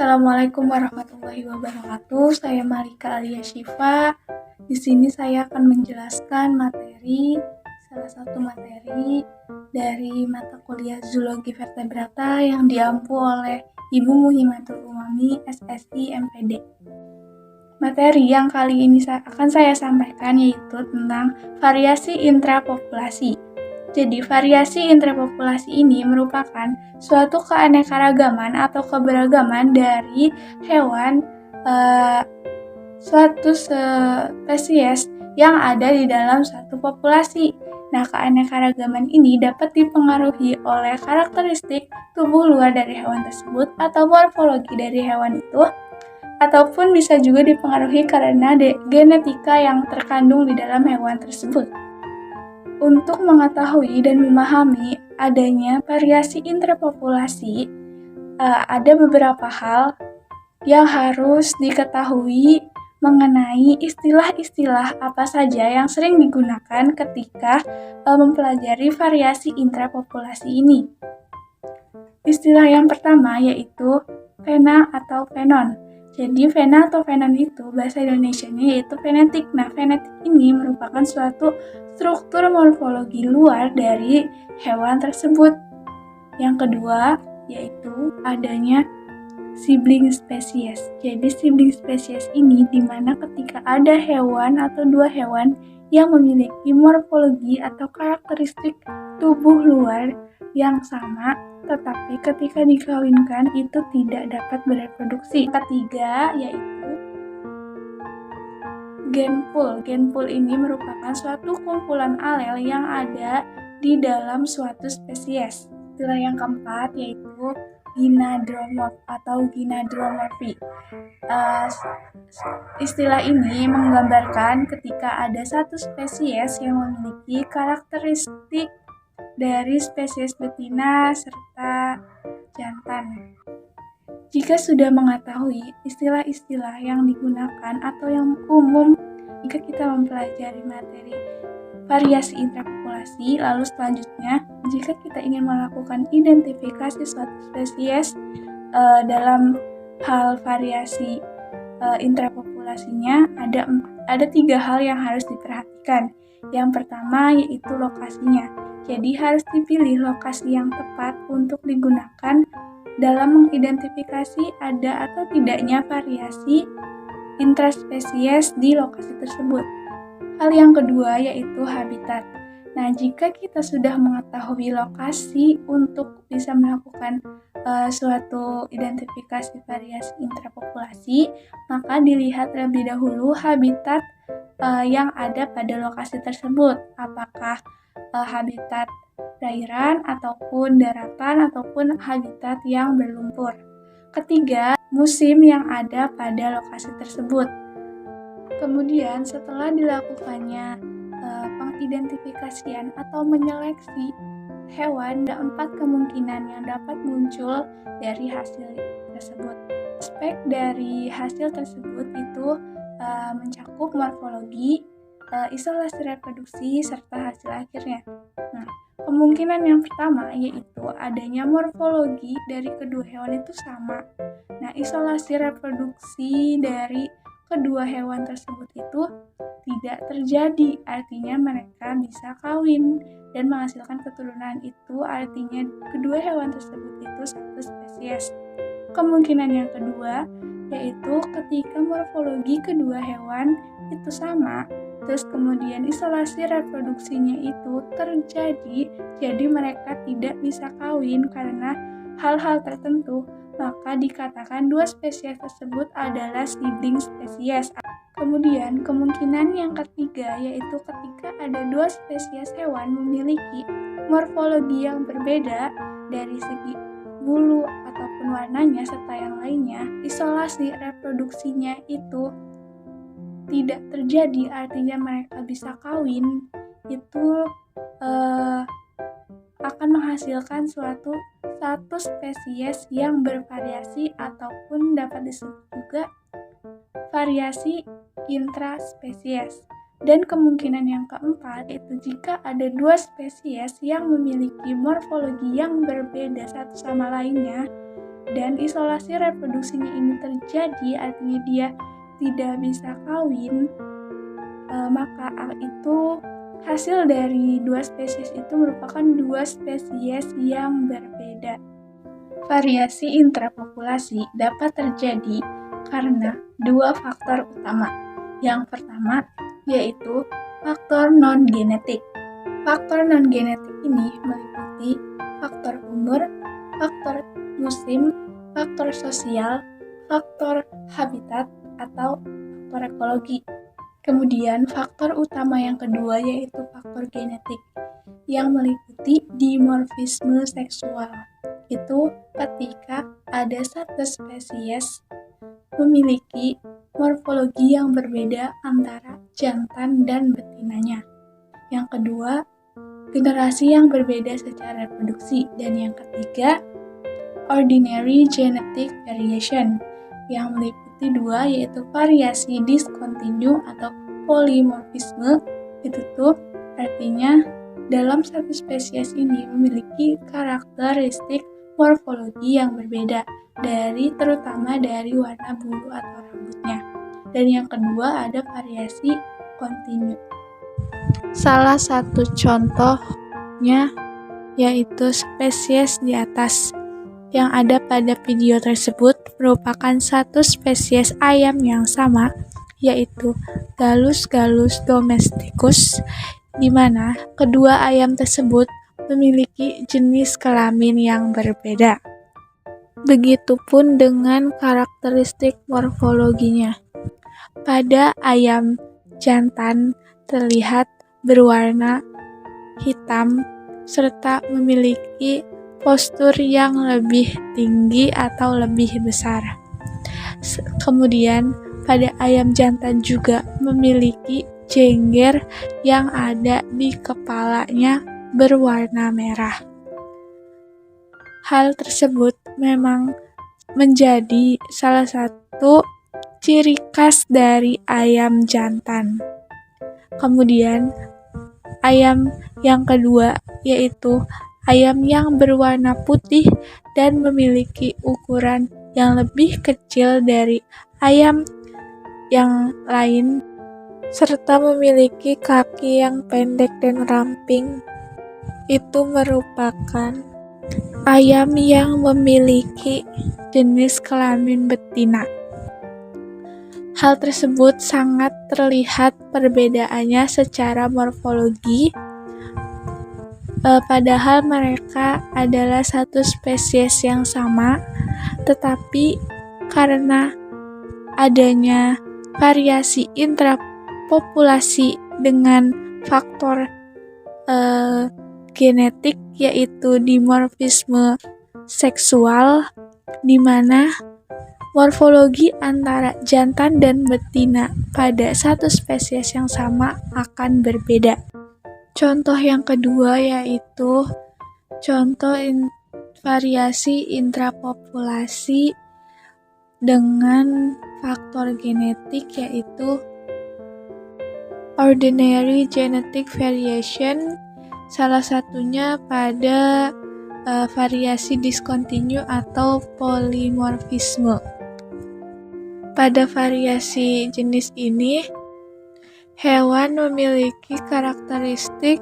Assalamualaikum warahmatullahi wabarakatuh. Saya Malika Alia Syifa. Di sini saya akan menjelaskan salah satu materi dari mata kuliah Zoologi Vertebrata yang diampu oleh Ibu Muhimatul Umami, SSI MPD. Materi yang kali ini akan saya sampaikan yaitu tentang variasi intrapopulasi. Jadi, variasi intrapopulasi ini merupakan suatu keanekaragaman atau keberagaman dari hewan suatu spesies yang ada di dalam satu populasi. Nah, keanekaragaman ini dapat dipengaruhi oleh karakteristik tubuh luar dari hewan tersebut atau morfologi dari hewan itu, ataupun bisa juga dipengaruhi karena genetika yang terkandung di dalam hewan tersebut. Untuk mengetahui dan memahami adanya variasi intrapopulasi, ada beberapa hal yang harus diketahui mengenai istilah-istilah apa saja yang sering digunakan ketika mempelajari variasi intrapopulasi ini. Istilah yang pertama yaitu fena atau fenon. Jadi fena atau fenon itu bahasa Indonesianya yaitu fenetik. Nah, fenetik ini merupakan suatu struktur morfologi luar dari hewan tersebut. Yang kedua yaitu adanya sibling spesies. Jadi sibling spesies ini dimana ketika ada hewan atau dua hewan yang memiliki morfologi atau karakteristik tubuh luar yang sama, tetapi ketika dikawinkan itu tidak dapat bereproduksi. Ketiga yaitu genpool. Genpool ini merupakan suatu kumpulan alel yang ada di dalam suatu spesies. Istilah yang keempat yaitu gynandromorph atau gynandromorphy. Istilah ini menggambarkan ketika ada satu spesies yang memiliki karakteristik dari spesies betina serta jantan. Jika sudah mengetahui istilah-istilah yang digunakan atau yang umum jika kita mempelajari materi variasi intrapopulasi, lalu selanjutnya jika kita ingin melakukan identifikasi suatu spesies dalam hal variasi intrapopulasinya ada 3 hal yang harus diperhatikan. Yang pertama yaitu lokasinya. Jadi harus dipilih lokasi yang tepat untuk digunakan dalam mengidentifikasi ada atau tidaknya variasi intraspesies di lokasi tersebut. Hal yang kedua yaitu habitat. Nah, jika kita sudah mengetahui lokasi untuk bisa melakukan suatu identifikasi variasi intrapopulasi, maka dilihat terlebih dahulu habitat yang ada pada lokasi tersebut. Apakah habitat perairan ataupun daratan ataupun habitat yang berlumpur. Ketiga, musim yang ada pada lokasi tersebut. Kemudian setelah dilakukannya pengidentifikasian atau menyeleksi hewan, ada 4 kemungkinan yang dapat muncul dari hasil tersebut. Aspek dari hasil tersebut itu mencakup morfologi, isolasi reproduksi, serta hasil akhirnya. Nah, kemungkinan yang pertama yaitu adanya morfologi dari kedua hewan itu sama. Nah, isolasi reproduksi dari kedua hewan tersebut itu tidak terjadi, artinya mereka bisa kawin dan menghasilkan keturunan, itu artinya kedua hewan tersebut itu satu spesies. Kemungkinan yang kedua yaitu ketika morfologi kedua hewan itu sama, terus kemudian isolasi reproduksinya itu terjadi, jadi mereka tidak bisa kawin karena hal-hal tertentu, maka dikatakan dua spesies tersebut adalah sibling spesies. Kemudian kemungkinan yang ketiga yaitu ketika ada dua spesies hewan memiliki morfologi yang berbeda dari segi bulu ataupun warnanya serta yang lainnya, isolasi reproduksinya itu tidak terjadi, artinya mereka bisa kawin, itu akan menghasilkan satu spesies yang bervariasi ataupun dapat disebut juga variasi intraspesies. Dan kemungkinan yang keempat itu jika ada dua spesies yang memiliki morfologi yang berbeda satu sama lainnya, dan isolasi reproduksinya ini terjadi, artinya dia tidak bisa kawin, maka itu hasil dari dua spesies itu merupakan dua spesies yang berbeda. Variasi intrapopulasi dapat terjadi karena dua faktor utama. Yang pertama yaitu faktor non-genetik. Faktor non-genetik ini meliputi faktor umur, faktor musim, faktor sosial, faktor habitat, atau faktor ekologi. Kemudian faktor utama yang kedua yaitu faktor genetik yang meliputi dimorfisme seksual. Itu ketika ada satu spesies memiliki morfologi yang berbeda antara jantan dan betinanya. Yang kedua, generasi yang berbeda secara reproduksi. Dan yang ketiga, ordinary genetic variation yang meliputi dua, yaitu variasi diskontinu atau polimorfisme. Itu tuh artinya dalam satu spesies ini memiliki karakteristik morfologi yang berbeda, terutama dari warna bulu atau rambutnya. Dan yang kedua ada variasi kontinu. Salah satu contohnya yaitu spesies di atas yang ada pada video tersebut merupakan satu spesies ayam yang sama, yaitu Gallus domesticus, di mana kedua ayam tersebut memiliki jenis kelamin yang berbeda. Begitupun dengan karakteristik morfologinya. Pada ayam jantan terlihat berwarna hitam serta memiliki postur yang lebih tinggi atau lebih besar. Kemudian pada ayam jantan juga memiliki jengger yang ada di kepalanya berwarna merah. Hal tersebut memang menjadi salah satu ciri khas dari ayam jantan. Kemudian ayam yang kedua yaitu ayam yang berwarna putih dan memiliki ukuran yang lebih kecil dari ayam yang lain serta memiliki kaki yang pendek dan ramping. Itu merupakan ayam yang memiliki jenis kelamin betina. Hal tersebut sangat terlihat perbedaannya secara morfologi, padahal mereka adalah satu spesies yang sama, tetapi karena adanya variasi intrapopulasi dengan faktor genetik yaitu dimorfisme seksual, di mana morfologi antara jantan dan betina pada satu spesies yang sama akan berbeda. Contoh yang kedua yaitu contoh variasi intrapopulasi dengan faktor genetik yaitu ordinary genetic variation, salah satunya pada variasi diskontinu atau polimorfisme. Pada variasi jenis ini, hewan memiliki karakteristik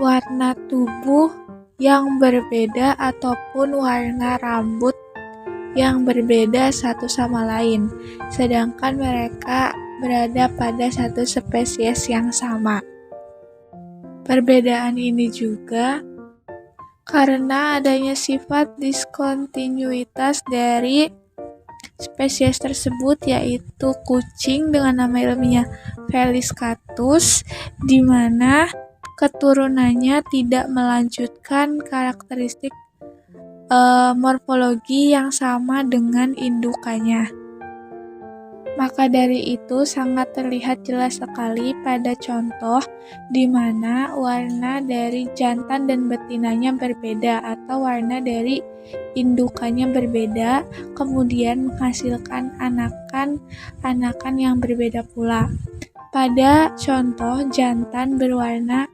warna tubuh yang berbeda ataupun warna rambut yang berbeda satu sama lain, sedangkan mereka berada pada satu spesies yang sama. Perbedaan ini juga karena adanya sifat diskontinuitas dari spesies tersebut, yaitu kucing dengan nama ilmiahnya Felis catus, di mana keturunannya tidak melanjutkan karakteristik morfologi yang sama dengan indukannya. Maka dari itu sangat terlihat jelas sekali pada contoh di mana warna dari jantan dan betinanya berbeda atau warna dari indukannya berbeda, kemudian menghasilkan anakan yang berbeda pula. Pada contoh jantan berwarna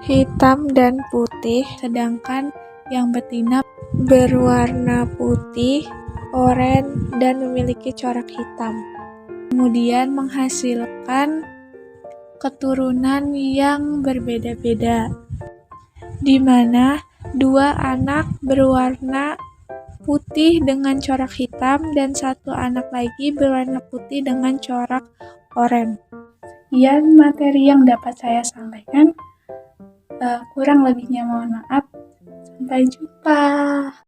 hitam dan putih, sedangkan yang betina berwarna putih, oranye, dan memiliki corak hitam. Kemudian menghasilkan keturunan yang berbeda-beda, di mana 2 anak berwarna putih dengan corak hitam dan 1 anak lagi berwarna putih dengan corak oranye. Sekian materi yang dapat saya sampaikan. Kurang lebihnya mohon maaf. Sampai jumpa.